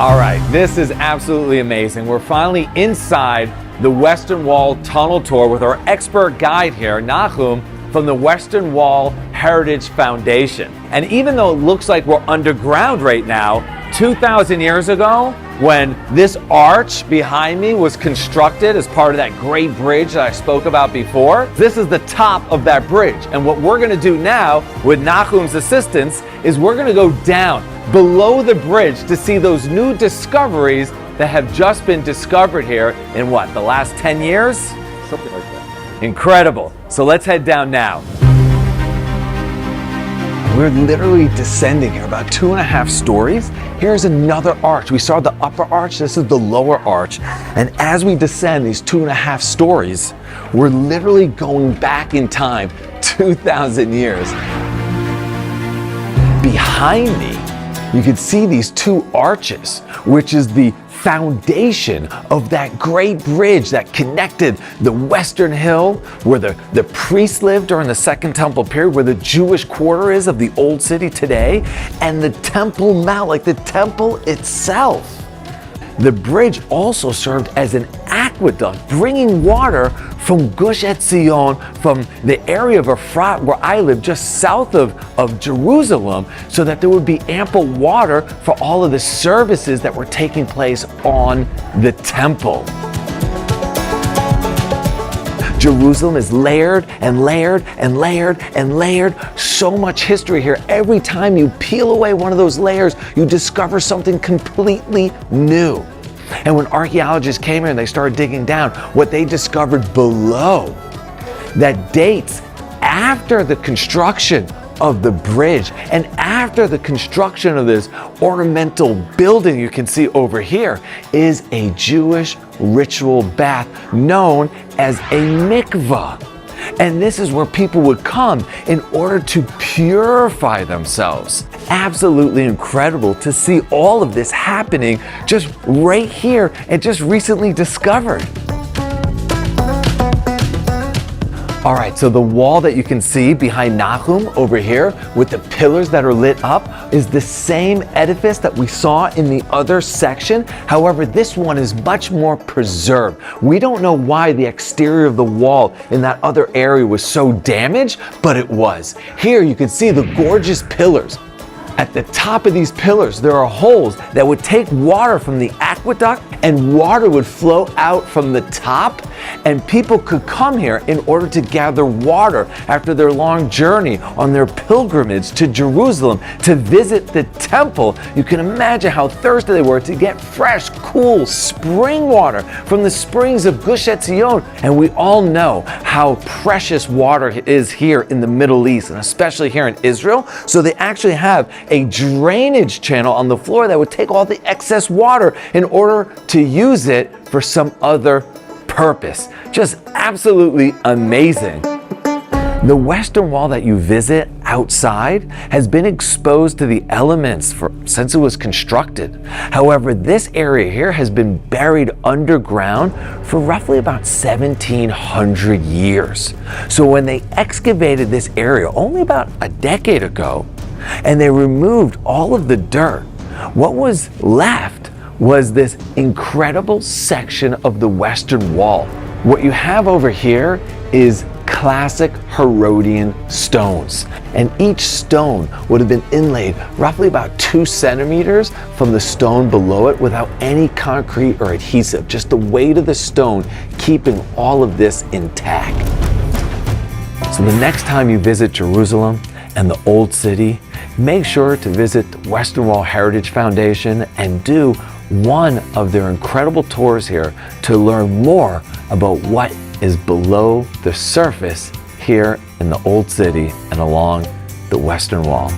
All right, this is absolutely amazing. We're finally inside the Western Wall Tunnel Tour with our expert guide here, Nahum, from the Western Wall Heritage Foundation. And even though it looks like we're underground right now, 2,000 years ago, when this arch behind me was constructed as part of that great bridge that I spoke about before, this is the top of that bridge. And what we're gonna do now, with Nahum's assistance, is we're gonna go down below the bridge to see those new discoveries that have just been discovered here in what, the last 10 years? Something like that. Incredible. So let's head down now. We're literally descending here about 2.5 stories. Here's another arch. We saw the upper arch, this is the lower arch. And as we descend these 2.5 stories, we're literally going back in time 2,000 years. Behind me, you can see these two arches, which is the foundation of that great bridge that connected the Western Hill, where the priests lived during the Second Temple period, where the Jewish quarter is of the Old City today, and the Temple Mount, like the temple itself. The bridge also served as an aqueduct, bringing water from Gush Etzion, from the area of Efrat where I live, just south of Jerusalem, so that there would be ample water for all of the services that were taking place on the temple. Jerusalem is layered and layered and layered and layered. So much history here. Every time you peel away one of those layers, you discover something completely new. And when archaeologists came here and they started digging down, what they discovered below that dates after the construction of the bridge and after the construction of this ornamental building you can see over here is a Jewish ritual bath known as a mikvah. And this is where people would come in order to purify themselves. Absolutely incredible to see all of this happening just right here and just recently discovered. All right, so the wall that you can see behind Nahum over here with the pillars that are lit up is the same edifice that we saw in the other section. However, this one is much more preserved. We don't know why the exterior of the wall in that other area was so damaged, but it was. Here you can see the gorgeous pillars. At the top of these pillars, there are holes that would take water from the aqueduct, and water would flow out from the top, and people could come here in order to gather water after their long journey on their pilgrimage to Jerusalem to visit the temple. You can imagine how thirsty they were to get fresh, cool spring water from the springs of Gush Etzion. And we all know how precious water is here in the Middle East, and especially here in Israel. So they actually have a drainage channel on the floor that would take all the excess water in order to use it for some other purpose. Just absolutely amazing. The Western Wall that you visit outside has been exposed to the elements since it was constructed. However, this area here has been buried underground for roughly about 1,700 years. So when they excavated this area only about a decade ago, and they removed all of the dirt, what was left was this incredible section of the Western Wall. What you have over here is classic Herodian stones, and each stone would have been inlaid roughly about 2 centimeters from the stone below it without any concrete or adhesive, just the weight of the stone keeping all of this intact. So the next time you visit Jerusalem and the Old City, make sure to visit the Western Wall Heritage Foundation and do one of their incredible tours here to learn more about what is below the surface here in the Old City and along the Western Wall.